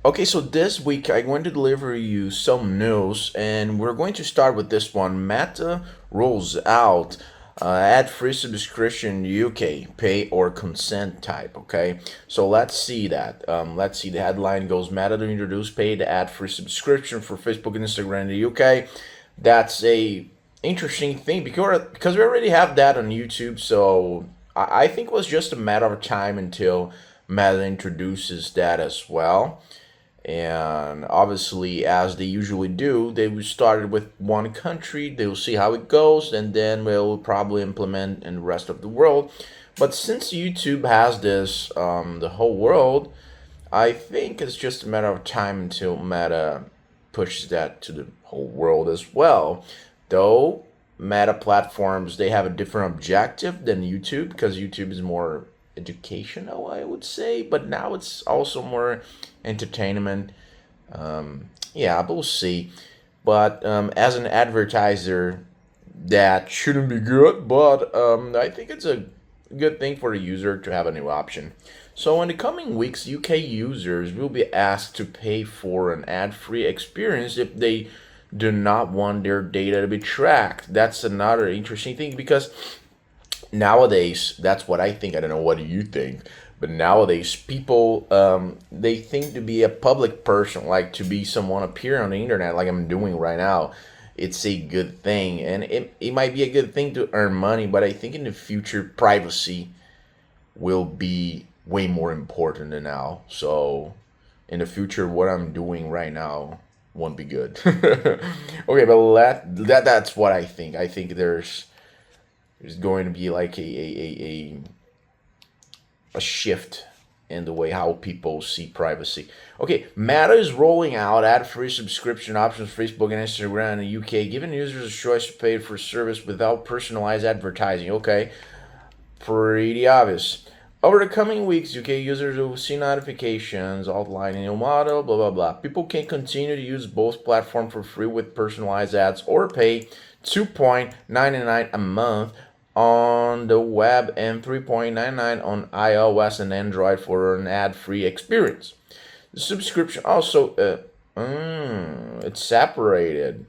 Okay, so this week I'm going to deliver you some news, and we're going to start with this one. Meta rolls out ad-free subscription UK, pay or consent type. Okay, so let's see that. Let's see. The headline goes: Meta to introduce paid ad-free subscription for Facebook and Instagram in the UK. That's a interesting thing because we already have that on YouTube. So I think it was just a matter of time until Meta introduces that as well. And obviously, as they usually do, they started with one country, they will see how it goes, and then we'll probably implement in the rest of the world. But since YouTube has this, the whole world, I think it's just a matter of time until Meta pushes that to the whole world as well. Though Meta platforms, they have a different objective than YouTube because YouTube is more educational, I would say, but now it's also more entertainment. Yeah, but we'll see. But as an advertiser, that shouldn't be good, but I think it's a good thing for the user to have a new option. So in the coming weeks, UK users will be asked to pay for an ad-free experience if they do not want their data to be tracked. That's another interesting thing because nowadays, that's what I think. I don't know, what do you think? But nowadays, people they think to be a public person, like to be someone appearing on the internet, like I'm doing right now. It's a good thing, and it might be a good thing to earn money. But I think in the future, privacy will be way more important than now. So in the future, what I'm doing right now won't be good. Okay, but that's what I think. I think there's going to be like a shift in the way how people see privacy. Okay, Meta is rolling out ad-free subscription options for Facebook and Instagram in the UK, giving users a choice to pay for service without personalized advertising. Okay, pretty obvious. Over the coming weeks, UK users will see notifications outlining a new model, blah blah blah. People can continue to use both platforms for free with personalized ads or pay $2.99 a month on the web and $3.99 on iOS and Android for an ad-free experience. The subscription also it's separated.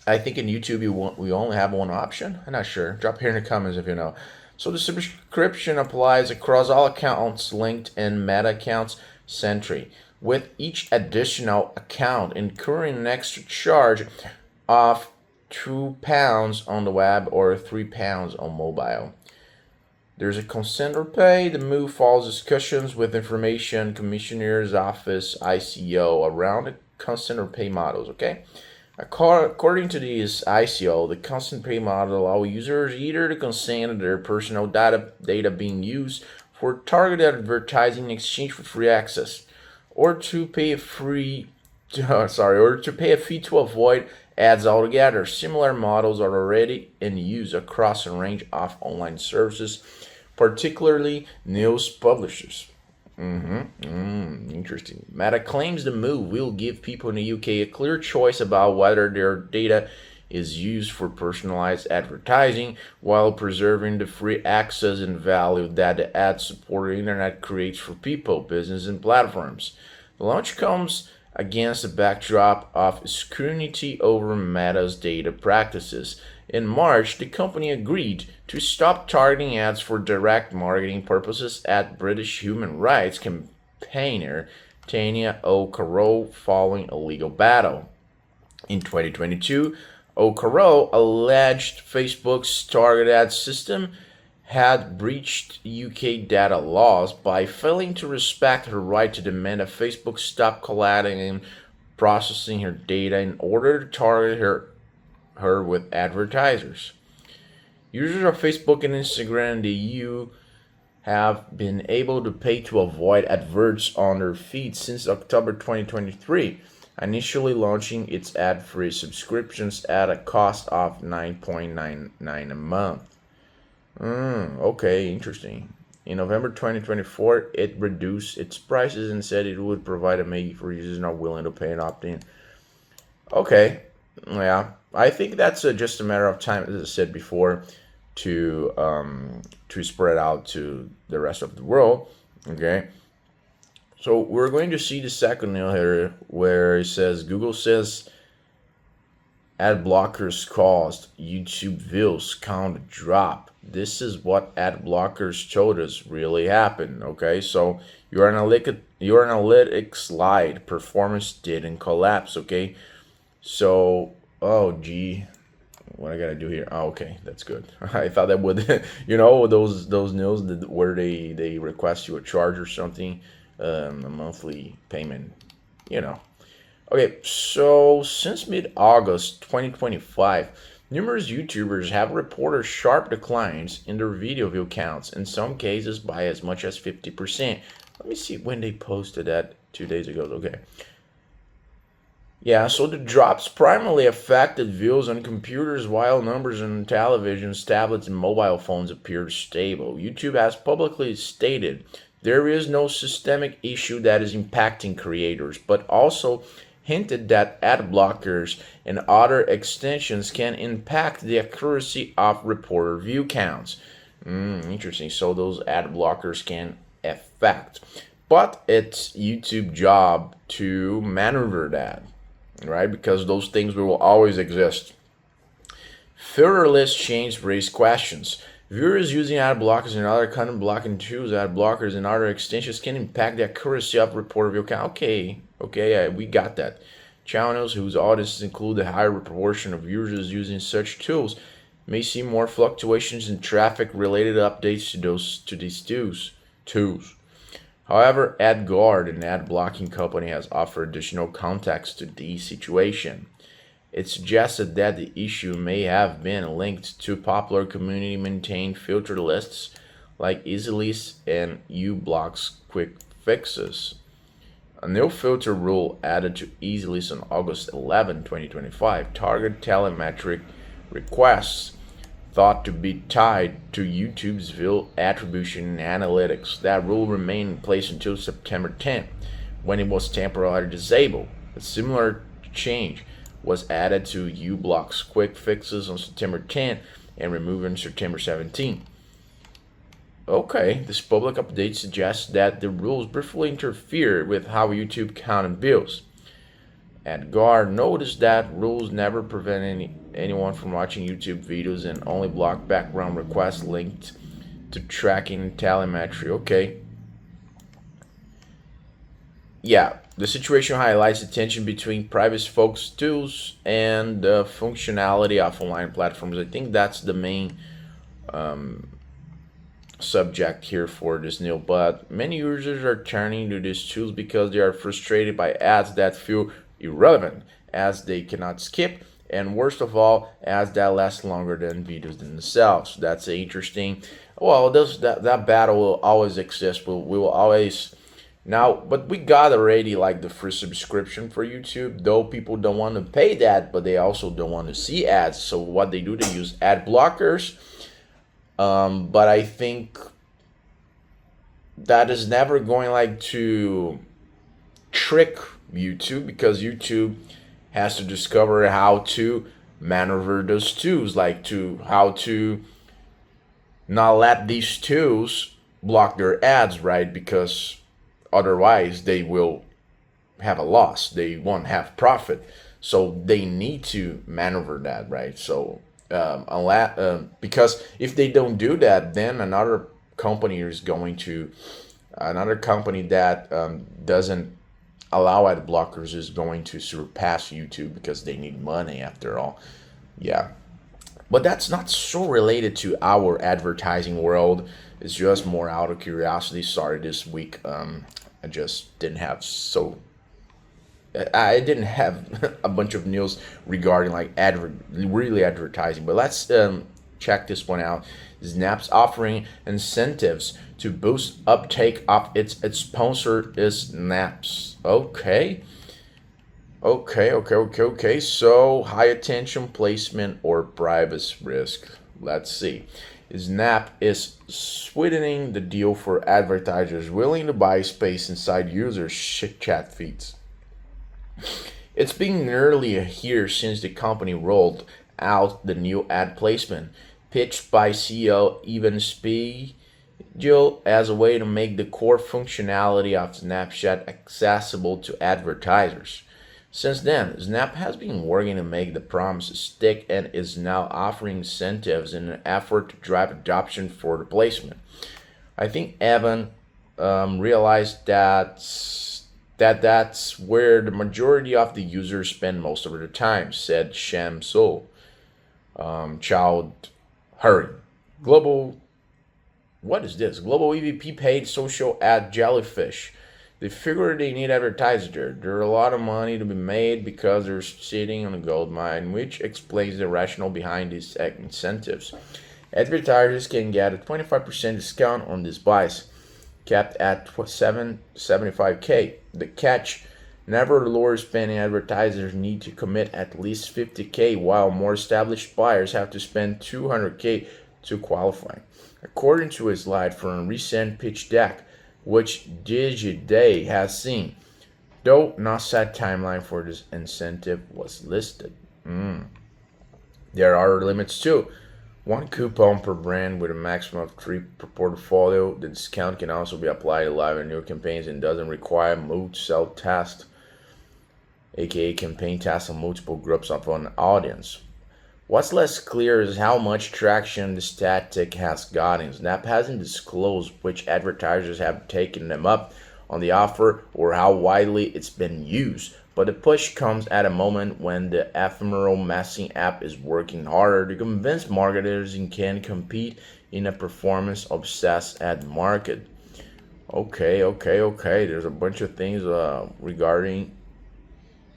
I think in YouTube we only have one option. I'm not sure. Drop here in the comments if you know. So the subscription applies across all accounts linked in Meta accounts Sentry, with each additional account incurring an extra charge of £2 on the web or £3 on mobile. There's a consent or pay. The move follows discussions with Information Commissioner's Office (ICO) around the consent or pay models. Okay, according to this ICO, the consent pay model allows users either to consent to their personal data being used for targeted advertising in exchange for free access, or to pay a fee to avoid ads altogether. Similar models are already in use across a range of online services, particularly news publishers. Interesting. Meta claims the move will give people in the UK a clear choice about whether their data is used for personalized advertising while preserving the free access and value that the ad-supported internet creates for people, business, and platforms. The launch comes against the backdrop of scrutiny over Meta's data practices. In March, the company agreed to stop targeting ads for direct marketing purposes at British human rights campaigner Tanya O'Carroll following a legal battle. In 2022, O'Carroll alleged Facebook's target ad system had breached UK data laws by failing to respect her right to demand that Facebook stop collecting and processing her data in order to target her with advertisers. Users of Facebook and Instagram in the EU have been able to pay to avoid adverts on their feeds since October 2023, initially launching its ad-free subscriptions at a cost of $9.99 a month. Okay, interesting. In November 2024, it reduced its prices and said it would provide a maybe for users not willing to pay and opt in. Okay, yeah, I think that's just a matter of time, as I said before, to spread out to the rest of the world. Okay, So we're going to see the second nail here where it says Google says ad blockers caused YouTube views count drop. This is what ad blockers told us really happened. Okay, so your analytics slide performance didn't collapse. Okay, so oh gee, what I gotta do here? Oh, okay, that's good. I thought that would, those news where they request you a charge or something, a monthly payment, you know. Okay, so since mid-August 2025, numerous YouTubers have reported sharp declines in their video view counts, in some cases by as much as 50%. Let me see when they posted that 2 days ago. Okay. Yeah, so the drops primarily affected views on computers while numbers on televisions, tablets, and mobile phones appeared stable. YouTube has publicly stated there is no systemic issue that is impacting creators, but also hinted that ad blockers and other extensions can impact the accuracy of reported view counts. Interesting. So those ad blockers can affect, but it's YouTube's job to maneuver that, right? Because those things will always exist. Further list change raise questions. Viewers using ad blockers and other content blocking tools, ad blockers and other extensions can impact the accuracy of reported view count. Okay, we got that. Channels whose audiences include a higher proportion of users using such tools may see more fluctuations in traffic-related updates to these tools. However, AdGuard, an ad blocking company, has offered additional context to the situation. It suggested that the issue may have been linked to popular community-maintained filter lists like EasyList and uBlock's quick fixes. A new filter rule added to EasyList on August 11, 2025 targeted telemetric requests thought to be tied to YouTube's view attribution and analytics. That rule remained in place until September 10, when it was temporarily disabled. A similar change was added to uBlock's quick fixes on September 10 and removed on September 17. Okay, this public update suggests that the rules briefly interfere with how YouTube counted views. AdGuard noticed that rules never prevent anyone from watching YouTube videos and only block background requests linked to tracking and telemetry. Okay. Yeah, the situation highlights the tension between privacy-focused tools and the functionality of online platforms. I think that's the main subject here for this new, but many users are turning to these tools because they are frustrated by ads that feel irrelevant, as they cannot skip, and worst of all, ads that last longer than videos themselves. That's interesting. Well, that battle will always exist. We will always now, but we got already like the free subscription for YouTube, though people don't want to pay that, but they also don't want to see ads. So what they do, they use ad blockers. But I think that is never going like to trick YouTube, because YouTube has to discover how to maneuver those tools, like to how to not let these tools block their ads, right? Because otherwise they will have a loss, they won't have profit, so they need to maneuver that, right? So because if they don't do that, then another company that doesn't allow ad blockers is going to surpass YouTube, because they need money after all. Yeah, but that's not so related to our advertising world. It's just more out of curiosity. Sorry, this week I just didn't have a bunch of news regarding like really advertising. But let's check this one out. Snap's offering incentives to boost uptake of its sponsor is Snaps. Okay. So high attention placement or privacy risk. Let's see. Snap is sweetening the deal for advertisers willing to buy space inside users' chat feeds. It's been nearly a year since the company rolled out the new ad placement, pitched by CEO Evan Spee Jill as a way to make the core functionality of Snapchat accessible to advertisers. Since then, Snap has been working to make the promise stick and is now offering incentives in an effort to drive adoption for the placement. I think Evan realized that's where the majority of the users spend most of their time, said Shamsul. Child Hurry. Global, what is this? Global EVP paid social ad Jellyfish. They figure they need advertisers there. There's a lot of money to be made because they're sitting on a gold mine, which explains the rationale behind these incentives. Advertisers can get a 25% discount on this buys, capped at 775K. The catch: never lower spending advertisers need to commit at least 50K, while more established buyers have to spend 200K to qualify. According to a slide from a recent pitch deck, which DigiDay has seen, though no set timeline for this incentive was listed. There are limits too. One coupon per brand with a maximum of 3 per portfolio. The discount can also be applied to live and new campaigns and doesn't require multi-cell test, aka campaign tests on multiple groups of an audience. What's less clear is how much traction this tactic has gotten. Snap hasn't disclosed which advertisers have taken them up on the offer or how widely it's been used, but the push comes at a moment when the ephemeral messaging app is working harder to convince marketers and can compete in a performance-obsessed ad market. Okay. There's a bunch of things regarding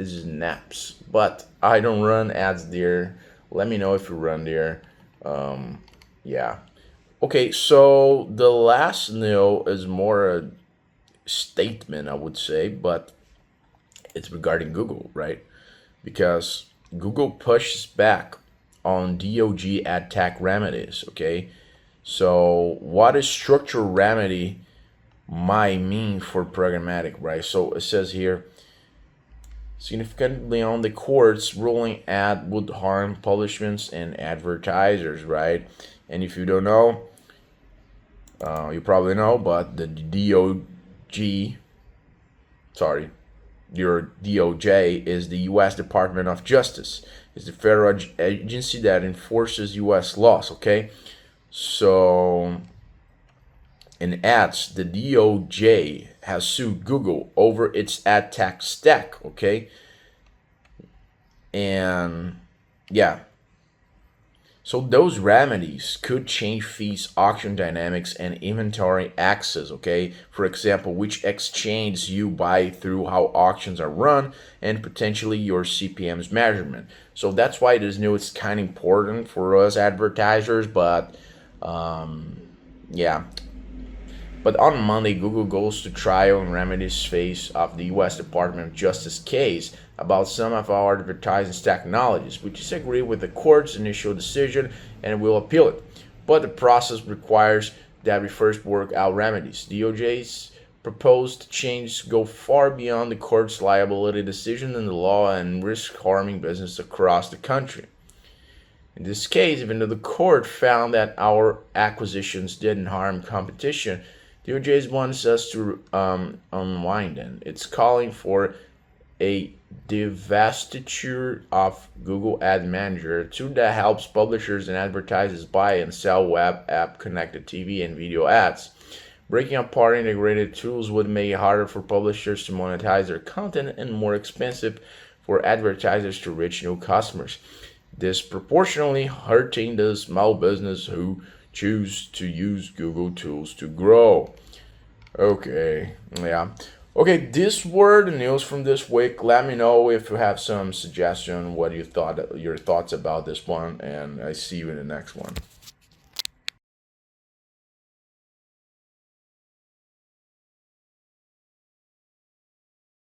Snaps, but I don't run ads there. Let me know if you run there. Yeah. Okay, so the last no is more a statement, I would say, but it's regarding Google, right? Because Google pushes back on DOJ ad tech remedies, okay? So what is structural remedy might mean for programmatic, right? So it says here, significantly on the court's ruling ad would harm publishments and advertisers, right? And if you don't know, you probably know, but the DOJ is the U.S. Department of Justice. It's the federal agency that enforces U.S. laws, okay? So, in ads, the DOJ has sued Google over its ad tech stack, okay? And yeah. So those remedies could change fees, auction dynamics, and inventory access, okay? For example, which exchange you buy through, how auctions are run, and potentially your CPMs measurement. So that's why this new is kind of important for us advertisers, but yeah. But on Monday, Google goes to trial in remedies phase of the U.S. Department of Justice case about some of our advertising technologies. We disagree with the court's initial decision and will appeal it. But the process requires that we first work out remedies. DOJ's proposed changes go far beyond the court's liability decision in the law and risk harming business across the country. In this case, even though the court found that our acquisitions didn't harm competition, DOJ wants us to unwind it. It's calling for a divestiture of Google Ad Manager, a tool that helps publishers and advertisers buy and sell web app, connected TV, and video ads. Breaking apart integrated tools would make it harder for publishers to monetize their content and more expensive for advertisers to reach new customers, disproportionately hurting the small business who choose to use Google tools to grow. Okay, yeah. Okay, these were the news from this week. Let me know if you have some suggestion, what you thought, your thoughts about this one, and I see you in the next one.